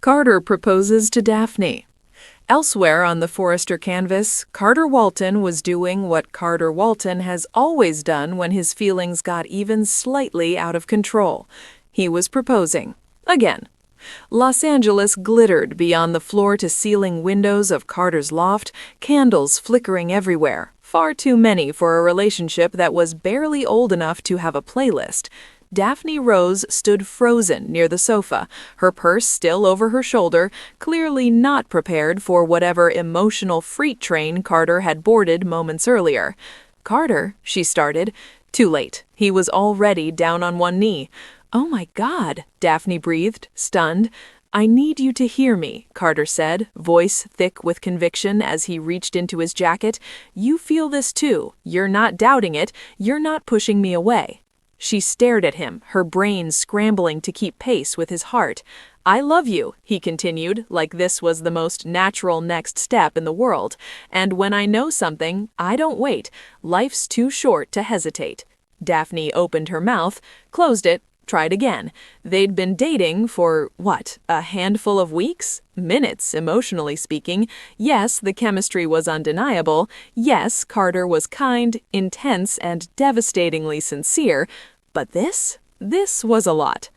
Carter proposes to Daphne. Elsewhere on the Forrester canvas, Carter Walton was doing what Carter Walton has always done when his feelings got even slightly out of control. He was proposing. Again. Los Angeles glittered beyond the floor-to-ceiling windows of Carter's loft, candles flickering everywhere, far too many for a relationship that was barely old enough to have a playlist. Daphne Rose stood frozen near the sofa, her purse still over her shoulder, clearly not prepared for whatever emotional freight train Carter had boarded moments earlier. "Carter," she started. Too late. He was already down on one knee. "Oh my God," Daphne breathed, stunned. "I need you to hear me," Carter said, voice thick with conviction as he reached into his jacket. "You feel this too. You're not doubting it. You're not pushing me away." She stared at him, her brain scrambling to keep pace with his heart. "I love you," he continued, like this was the most natural next step in the world. "And when I know something, I don't wait. Life's too short to hesitate." Daphne opened her mouth, closed it, tried again. They'd been dating for, what, a handful of weeks? Minutes, emotionally speaking. Yes, the chemistry was undeniable. Yes, Carter was kind, intense, and devastatingly sincere. But this was a lot.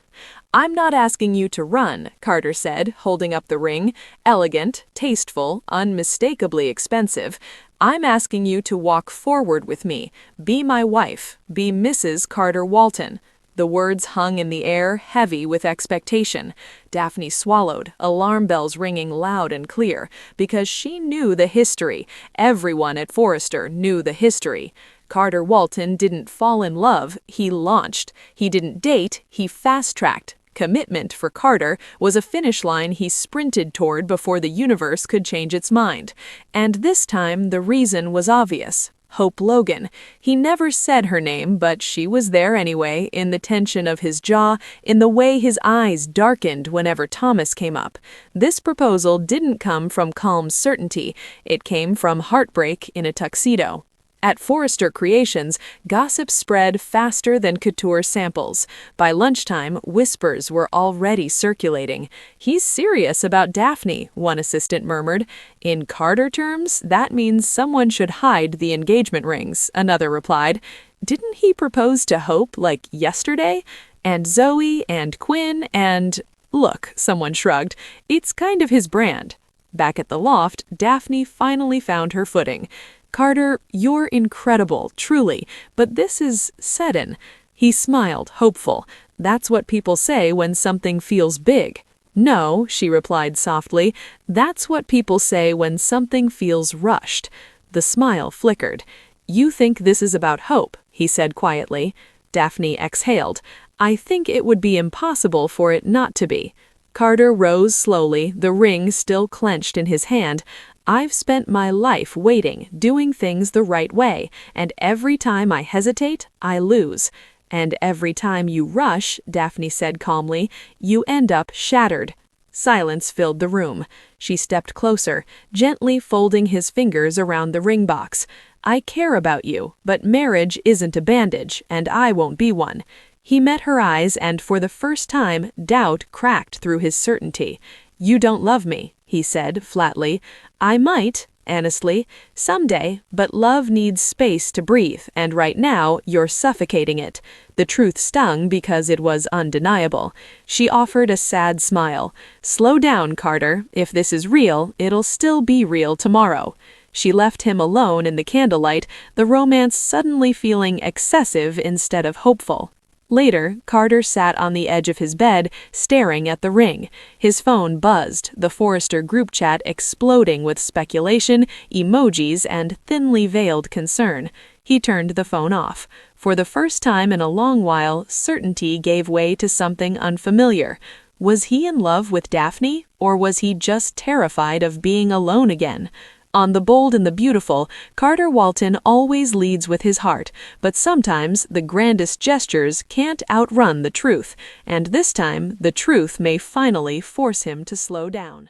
"I'm not asking you to run," Carter said, holding up the ring. Elegant, tasteful, unmistakably expensive. "I'm asking you to walk forward with me. Be my wife. Be Mrs. Carter Walton." The words hung in the air, heavy with expectation. Daphne swallowed, alarm bells ringing loud and clear, because she knew the history. Everyone at Forrester knew the history. Carter Walton didn't fall in love, he launched. He didn't date, he fast-tracked. Commitment for Carter was a finish line he sprinted toward before the universe could change its mind. And this time the reason was obvious. Hope Logan. He never said her name, but she was there anyway, in the tension of his jaw, in the way his eyes darkened whenever Thomas came up. This proposal didn't come from calm certainty, it came from heartbreak in a tuxedo. At Forrester Creations, gossip spread faster than couture samples. By lunchtime, whispers were already circulating. "He's serious about Daphne," one assistant murmured. "In Carter terms, that means someone should hide the engagement rings," another replied. "Didn't he propose to Hope, like, yesterday? And Zoe, and Quinn, and—" "Look," someone shrugged, "it's kind of his brand." Back at the loft, Daphne finally found her footing. "Carter, you're incredible, truly, but this is sudden." He smiled, hopeful. "That's what people say when something feels big." "No," she replied softly, "that's what people say when something feels rushed." The smile flickered. "You think this is about Hope," he said quietly. Daphne exhaled. "I think it would be impossible for it not to be." Carter rose slowly, the ring still clenched in his hand. "I've spent my life waiting, doing things the right way, and every time I hesitate, I lose. And every time you rush," Daphne said calmly, "you end up shattered." Silence filled the room. She stepped closer, gently folding his fingers around the ring box. "I care about you, but marriage isn't a bandage, and I won't be one." He met her eyes, and for the first time, doubt cracked through his certainty. "You don't love me," he said flatly. "I might, honestly, someday, but love needs space to breathe, and right now, you're suffocating it." The truth stung because it was undeniable. She offered a sad smile. "Slow down, Carter. If this is real, it'll still be real tomorrow." She left him alone in the candlelight, the romance suddenly feeling excessive instead of hopeful. Later, Carter sat on the edge of his bed, staring at the ring. His phone buzzed, the Forrester group chat exploding with speculation, emojis, and thinly veiled concern. He turned the phone off. For the first time in a long while, certainty gave way to something unfamiliar. Was he in love with Daphne, or was he just terrified of being alone again? On The Bold and the Beautiful, Carter Walton always leads with his heart, but sometimes the grandest gestures can't outrun the truth, and this time the truth may finally force him to slow down.